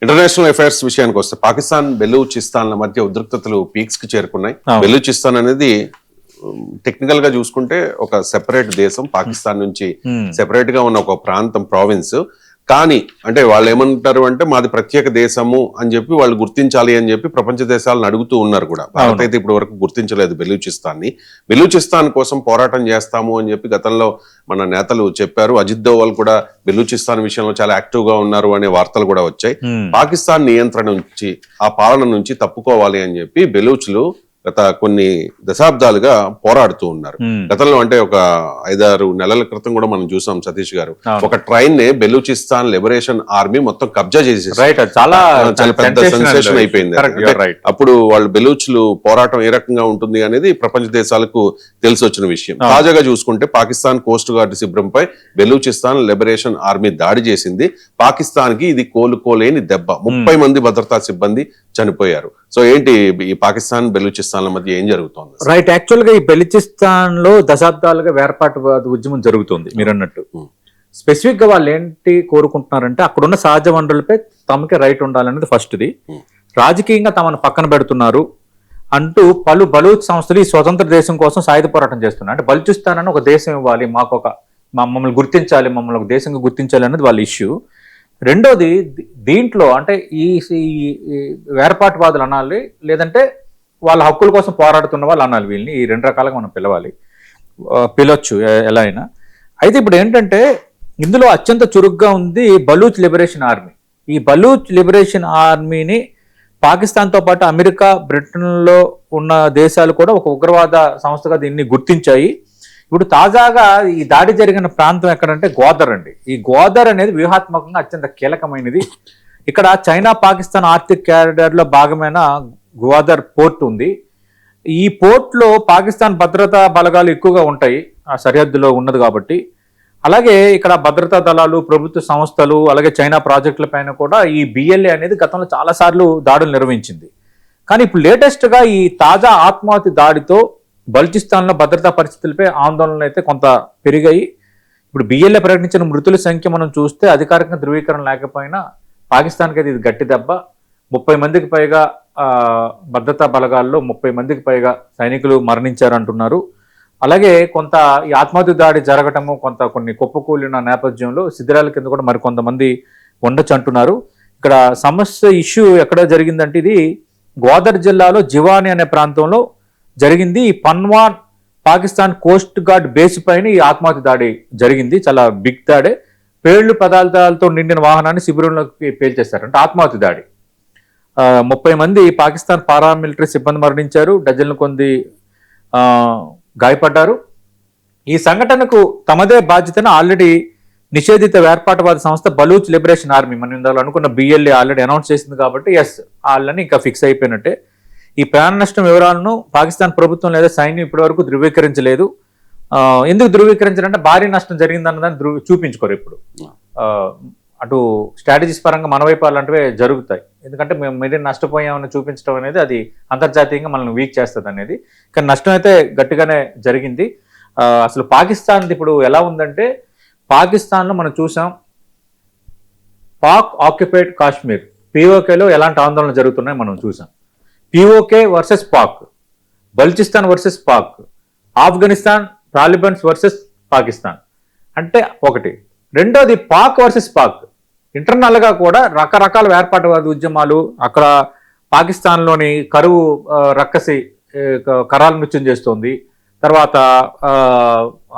International affairs విషయానికి వస్తే పాకిస్తాన్ బెలూచిస్తాన్ల మధ్య ఉద్రిక్తతలు పీక్స్ కి చేరుకున్నాయి. బెలూచిస్తాన్ అనేది టెక్నికల్ గా చూసుకుంటే ఒక సెపరేట్ దేశం, పాకిస్తాన్ నుంచి సెపరేట్ గా ఉన్న ఒక ప్రాంతం, ప్రావిన్స్. కానీ అంటే వాళ్ళు ఏమంటారు అంటే మాది ప్రత్యేక దేశము అని చెప్పి వాళ్ళు గుర్తించాలి అని చెప్పి ప్రపంచ దేశాలను అడుగుతూ ఉన్నారు కూడా. భారత్ అయితే ఇప్పటి వరకు గుర్తించలేదు బెలూచిస్తాన్ని. బెలూచిస్తాన్ కోసం పోరాటం చేస్తాము అని చెప్పి గతంలో మన నేతలు చెప్పారు. అజిత్ దోవల్ కూడా బెలూచిస్తాన్ విషయంలో చాలా యాక్టివ్ గా ఉన్నారు అనే వార్తలు కూడా వచ్చాయి. పాకిస్తాన్ నియంత్రణ నుంచి, ఆ పాలన నుంచి తప్పుకోవాలి అని చెప్పి బెలూచ్లు గత కొన్ని దశాబ్దాలుగా పోరాడుతూ ఉన్నారు. గతంలో అంటే ఒక 5-6 నెలల క్రితం కూడా మనం చూసాం సతీష్ గారు, ఒక ట్రైన్ ని బెలూచిస్తాన్ లిబరేషన్ ఆర్మీ మొత్తం కబ్జా చేసేసి చాలా పెద్ద సెన్సేషన్ అయిపోయింది. అప్పుడు వాళ్ళు బెలూచ్లు పోరాటం ఏ రకంగా ఉంటుంది అనేది ప్రపంచ దేశాలకు తెలిసి వచ్చిన విషయం. తాజాగా చూసుకుంటే పాకిస్తాన్ కోస్ట్ గార్డ్ శిబిరంపై బెలూచిస్తాన్ లిబరేషన్ ఆర్మీ దాడి చేసింది. పాకిస్తాన్ కి ఇది కోలుకోలేని దెబ్బ. 30 మంది భద్రతా సిబ్బంది చనిపోయారు. సో ఏంటి ఈ పాకిస్తాన్ బెలూచిస్తాన్ల మధ్య ఏం జరుగుతోంది? రైట్, యాక్చువల్ గా ఈ బెలూచిస్తాన్ లో దశాబ్దాలుగా వేర్పాటువాద ఉద్యమం జరుగుతుంది మీరు అన్నట్టు. స్పెసిఫిక్ గా వాళ్ళు ఏంటి కోరుకుంటున్నారంటే అక్కడున్న సహజ వనరులపై తమకే రైట్ ఉండాలనేది ఫస్ట్ది. రాజకీయంగా తమను పక్కన పెడుతున్నారు అంటూ పలు బలూచ్ సంస్థలు ఈ స్వతంత్ర దేశం కోసం సాయుధ పోరాటం చేస్తున్నారు. అంటే బలూచిస్తాన్ అని ఒక దేశం ఇవ్వాలి, మాకు ఒక మమ్మల్ని గుర్తించాలి, మమ్మల్ని ఒక దేశంగా గుర్తించాలి అనేది వాళ్ళ ఇష్యూ. రెండోది, దీంట్లో అంటే ఈ వేర్పాటువాదులు అనాలి, లేదంటే వాళ్ళ హక్కుల కోసం పోరాడుతున్న వాళ్ళు అనాలి. వీళ్ళని ఈ 2 రకాలుగా మనం పిలవచ్చు ఎలా అయినా. అయితే ఇప్పుడు ఏంటంటే ఇందులో అత్యంత చురుగ్గా ఉంది బలూచ్ లిబరేషన్ ఆర్మీ. ఈ బలూచ్ లిబరేషన్ ఆర్మీని పాకిస్తాన్తో పాటు అమెరికా, బ్రిటన్లో ఉన్న దేశాలు కూడా ఒక ఉగ్రవాద సంస్థగా దీన్ని గుర్తించాయి. ఇప్పుడు తాజాగా ఈ దాడి జరిగిన ప్రాంతం ఎక్కడంటే గ్వాదర్ అండి. ఈ గ్వాదర్ అనేది వ్యూహాత్మకంగా అత్యంత కీలకమైనది. ఇక్కడ చైనా పాకిస్తాన్ ఆర్థిక కారిడార్ లో భాగమైన గ్వాదర్ పోర్ట్ ఉంది. ఈ పోర్ట్లో పాకిస్తాన్ భద్రతా బలగాలు ఎక్కువగా ఉంటాయి, ఆ సరిహద్దులో ఉన్నది కాబట్టి. అలాగే ఇక్కడ భద్రతా దళాలు, ప్రభుత్వ సంస్థలు, అలాగే చైనా ప్రాజెక్టుల పైన కూడా ఈ బిఎల్ఏ అనేది గతంలో చాలాసార్లు దాడులు నిర్వహించింది. కానీ ఇప్పుడు లేటెస్ట్ గా ఈ తాజా ఆత్మాహుతి దాడితో బలూచిస్తాన్లో భద్రతా పరిస్థితులపై ఆందోళనలు అయితే కొంత పెరిగాయి. ఇప్పుడు బిఎల్ఏ ప్రకటించిన మృతుల సంఖ్య మనం చూస్తే అధికారికంగా ధృవీకరణ లేకపోయినా పాకిస్తాన్కి అయితే ఇది గట్టి దెబ్బ. 30 మందికి పైగా భద్రతా బలగాల్లో 30 మందికి పైగా సైనికులు మరణించారంటున్నారు. అలాగే కొంత ఈ ఆత్మహత్య దాడి జరగటము, కొన్ని కుప్పకూలిన నేపథ్యంలో శిథిరాల కింద కూడా మరికొంతమంది ఉండొచ్చు అంటున్నారు. ఇక్కడ సమస్య ఇష్యూ ఎక్కడ జరిగిందంటే ఇది గ్వాదర్ జిల్లాలో జివాని అనే ప్రాంతంలో జరిగింది. ఈ పన్వాన్ పాకిస్తాన్ కోస్ట్ గార్డ్ బేస్ పైన ఈ ఆత్మహత్య దాడి జరిగింది. చాలా బిగ్ దాడే. పేళ్లు పదార్థాలతో నిండిన వాహనాన్ని శిబిరంలోకి పేల్చేస్తారు. అంటే ఆత్మహత్య దాడి. 30 మంది పాకిస్తాన్ పారామిలిటరీ సిబ్బంది మరణించారు, డజన్ల కొద్ది గాయపడ్డారు. ఈ సంఘటనకు తమదే బాధ్యతను ఆల్రెడీ నిషేధిత వేర్పాటువాద సంస్థ బలూచ్ లిబరేషన్ ఆర్మీ, మనం ఇందులో అనుకున్న బిఎల్ఏ ఆల్రెడీ అనౌన్స్ చేసింది కాబట్టి వాళ్ళని ఇంకా ఫిక్స్ అయిపోయినట్టే. ఈ ప్రాణ నష్టం వివరాలను పాకిస్తాన్ ప్రభుత్వం లేదా సైన్యం ఇప్పటివరకు ధృవీకరించలేదు. ఎందుకు ధృవీకరించారంటే భారీ నష్టం జరిగిందన్నదాన్ని చూపించుకోరు. ఇప్పుడు అటు స్ట్రాటజీస్ పరంగా మన వైపు అలాంటివే జరుగుతాయి. ఎందుకంటే మేము మీరే నష్టపోయామని చూపించడం అనేది అది అంతర్జాతీయంగా మనల్ని వీక్ చేస్తుంది అనేది. కానీ నష్టం అయితే గట్టిగానే జరిగింది. అసలు పాకిస్తాన్ ఇప్పుడు ఎలా ఉందంటే, పాకిస్తాన్లో మనం చూసాం పాక్ ఆక్యుపైడ్ కాశ్మీర్ పిఓకేలో ఎలాంటి ఆందోళన జరుగుతున్నాయో మనం చూసాం. PoK versus Pak, Balochistan versus Pak, Afghanistan Talibans versus Pakistan అంటే ఒకటి. రెండోది పాక్ వర్సెస్ పాక్. ఇంటర్నల్ గా కూడా రకరకాల వేర్పాటువాద ఉద్యమాలు, అక్కడ పాకిస్తాన్లోని కరువు రక్కసి కరాల నృత్యం చేస్తోంది. తర్వాత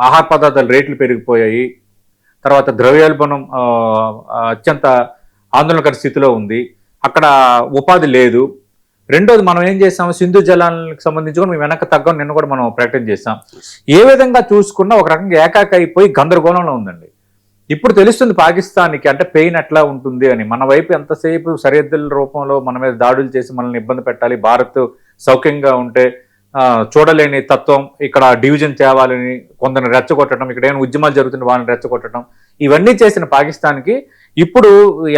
ఆహార పదార్థాల రేట్లు పెరిగిపోయాయి. తర్వాత ద్రవ్యోల్బణం అత్యంత ఆందోళనకర స్థితిలో ఉంది. అక్కడ ఉపాధి లేదు. రెండోది, మనం ఏం చేసాము, సింధు జలాలకు సంబంధించి కూడా మేము వెనక్కి తగ్గం నిన్న కూడా మనం ప్రకటన చేసాం. ఏ విధంగా చూసుకున్నా ఒక రకంగా ఏకాకైపోయి గందరగోళంలో ఉందండి. ఇప్పుడు తెలుస్తుంది పాకిస్తాన్కి అంటే పెయిన్ ఎట్లా ఉంటుంది అని. మన వైపు ఎంతసేపు సరిహద్దుల రూపంలో మన మీద దాడులు చేసి మనల్ని ఇబ్బంది పెట్టాలి, భారత్ సౌఖ్యంగా ఉంటే చూడలేని తత్వం, ఇక్కడ డివిజన్ తేవాలని కొందరిని రెచ్చగొట్టడం, ఇక్కడ ఏమైనా ఉద్యమాలు జరుగుతుంటే వాళ్ళని రెచ్చగొట్టడం, ఇవన్నీ చేసిన పాకిస్తాన్కి ఇప్పుడు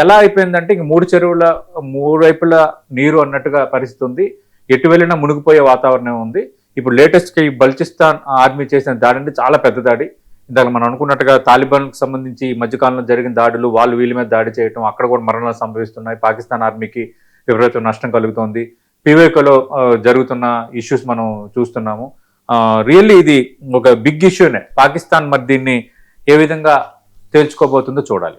ఎలా అయిపోయిందంటే ఇంక 3 చెరువుల 3 వైపులా నీరు అన్నట్టుగా పరిస్థితి ఉంది. ఎటు వెళ్ళినా మునిగిపోయే వాతావరణం ఉంది. ఇప్పుడు లేటెస్ట్గా ఈ బలూచిస్తాన్ ఆర్మీ చేసిన దాడి అంటే చాలా పెద్ద దాడి. ఇందాక మనం అనుకున్నట్టుగా తాలిబాన్కి సంబంధించి ఈ మధ్యకాలంలో జరిగిన దాడులు, వాళ్ళు వీళ్ళ మీద దాడి చేయడం, అక్కడ కూడా మరణాలు సంభవిస్తున్నాయి, పాకిస్తాన్ ఆర్మీకి విపరీత నష్టం కలుగుతోంది, పీవైకోలో జరుగుతున్న ఇష్యూస్ మనం చూస్తున్నాము. రియల్లీ ఇది ఒక బిగ్ ఇష్యూనే. పాకిస్తాన్ మరి దీన్ని ఏ విధంగా తేల్చుకోబోతుందో చూడాలి.